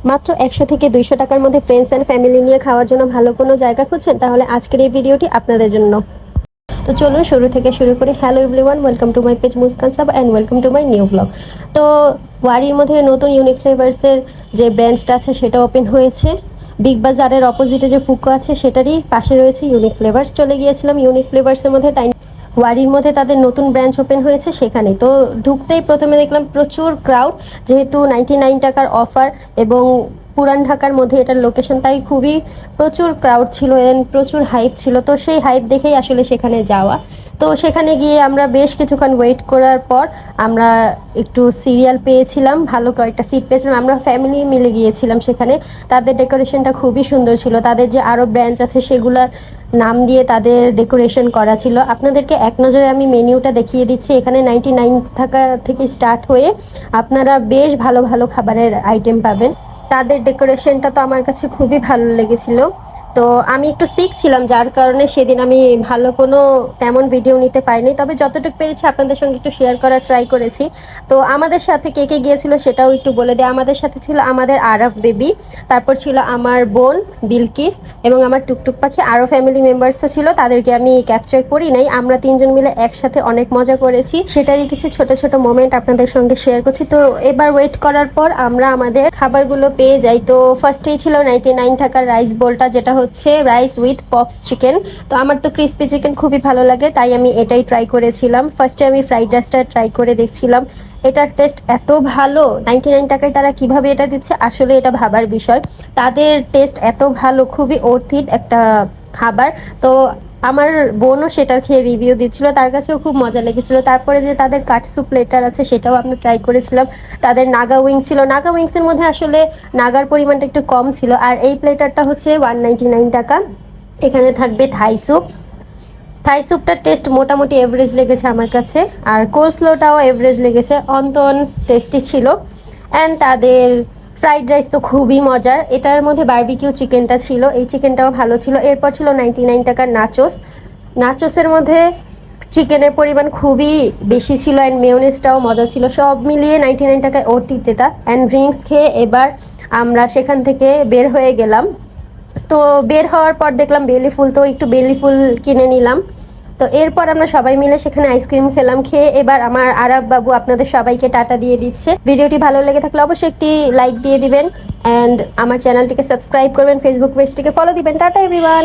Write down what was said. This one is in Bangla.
মাত্র 100 থেকে 200 টাকার মধ্যে ফ্রেন্ডস অ্যান্ড ফ্যামিলি নিয়ে খাওয়ার জন্য ভালো কোনো জায়গা খুঁজছেন, তাহলে আজকের এই ভিডিওটি আপনাদের জন্য। তো চলুন শুরু থেকে শুরু করি। Hello everyone, welcome to my page Muskan sub and welcome to my new blog. তো ওয়ারির মধ্যে নতুন ইউনিক ফ্লেভার্সের যে ব্রাঞ্চটা আছে সেটা ওপেন হয়েছে। বিগ বাজারের অপোজিটে যে ফুকো আছে সেটারই পাশে রয়েছে ইউনিক ফ্লেভার্স। চলে গিয়েছিলাম ইউনিক ফ্লেভার্সের মধ্যে, তাই ওয়ারির মধ্যে তাদের নতুন ব্রাঞ্চ ওপেন হয়েছে সেখানে। তো ঢুকতেই প্রথমে দেখলাম প্রচুর ক্রাউড, যেহেতু 99 টাকার অফার এবং পুরান ঢাকার মধ্যে এটার লোকেশন, তাই খুবই প্রচুর ক্রাউড ছিল এন্ড প্রচুর হাইপ ছিল। তো সেই হাইপ দেখেই আসলে সেখানে যাওয়া। তো সেখানে গিয়ে আমরা বেশ কিছুক্ষণ ওয়েট করার পর আমরা একটু সিরিয়াল পেয়েছিলাম, ভালো কয়েকটা সিট পেয়েছিলাম। আমরা ফ্যামিলি মিলে গিয়েছিলাম সেখানে। তাদের ডেকোরেশনটা খুবই সুন্দর ছিল, তাদের যে আরও ব্রাঞ্চ আছে সেগুলার নাম দিয়ে তাদের ডেকোরেশন করা ছিল। আপনাদেরকে এক নজরে আমি মেনিউটা দেখিয়ে দিচ্ছি। এখানে 99 টাকা থেকে স্টার্ট হয়ে আপনারা বেশ ভালো ভালো খাবারের আইটেম পাবেন। তাদের ডেকোরেশনটা তো আমার কাছে খুবই ভালো লেগেছিল। তো আমি একটু শিখছিলাম, যার কারণে সেদিন আমি ভালো কোনো তেমন ভিডিও নিতে পারিনি, তবে যতটুকু পেরেছি আপনাদের সঙ্গে একটু শেয়ার করার ট্রাই করেছি। তো আমাদের সাথে কে কে গিয়েছিল সেটাও একটু বলে দেয়। আমাদের সাথে ছিল আমাদের আরাফ বেবি, তারপর ছিল আমার বোন বিলকিস এবং আমার টুকটুক পাখি। আরও ফ্যামিলি মেম্বার্সও ছিল, তাদেরকে আমি ক্যাপচার করি নাই। আমরা তিনজন মিলে একসাথে অনেক মজা করেছি, সেটারই কিছু ছোট ছোট মোমেন্ট আপনাদের সঙ্গে শেয়ার করছি। তো এবার ওয়েট করার পর আমরা আমাদের খাবারগুলো পেয়ে যাই। তো ফার্স্টেই ছিল 99 টাকার রাইস বোলটা, যেটা হচ্ছে রাইস উইথ পপস চিকেন। তো আমার তো ক্রিস্পি চিকেন খুবই ভালো লাগে, তাই আমি এটাই ট্রাই করেছিলাম। ফার্স্টে আমি ফ্রাইড রাইসটা ট্রাই করে দেখছিলাম। এটার টেস্ট এত ভালো, 99 টাকায় তারা কিভাবে এটা দিচ্ছে আসলে এটা ভাবার বিষয়। তাদের টেস্ট এত ভালো, খুবই অর্থিত একটা খাবার। তো আমার বোনও সেটার খেয়ে রিভিউ দিচ্ছিল, তার কাছেও খুব মজা লেগেছিল। তারপরে যে তাদের কাটসু প্লেটার আছে সেটাও আমরা ট্রাই করেছিলাম। তাদের নাগা উইংস ছিল, নাগা উইংসের মধ্যে আসলে নাগার পরিমাণটা একটু কম ছিল। আর এই প্লেটারটা হচ্ছে 199 টাকা। এখানে থাকবে থাই স্যুপ। থাই স্যুপটার টেস্ট মোটামুটি এভারেজ লেগেছে আমার কাছে, আর কোলস্লোটাও এভারেজ লেগেছে, অন্তন টেস্টি ছিল। অ্যান্ড তাদের ফ্রাইড রাইস তো খুবই মজার। এটার মধ্যে বারবিকিউ চিকেনটা ছিল, এই চিকেনটাও ভালো ছিল। এরপর ছিল 99 টাকার নাচোস। নাচোসের মধ্যে চিকেনের পরিমাণ খুবই বেশি ছিল অ্যান্ড মেয়োনেজটাও মজা ছিল। সব মিলিয়ে 99 টাকায় অর্থিত এটা। অ্যান্ড ড্রিঙ্কস খেয়ে এবার আমরা সেখান থেকে বের হয়ে গেলাম। তো বের হওয়ার পর দেখলাম বেলি ফুল, তো একটু বেলি ফুল কিনে নিলাম। তো এরপর আমরা সবাই মিলে সেখানে আইসক্রিম খেলাম। খেয়ে এবার আমার আরাব বাবু আপনাদের সবাইকে টাটা দিয়ে দিচ্ছে। ভিডিওটি ভালো লেগে থাকলে অবশ্যই একটি লাইক দিয়ে দিবেন অ্যান্ড আমার চ্যানেলটিকে সাবস্ক্রাইব করবেন, ফেসবুক পেজটিকে ফলো দিবেন। Tata everyone.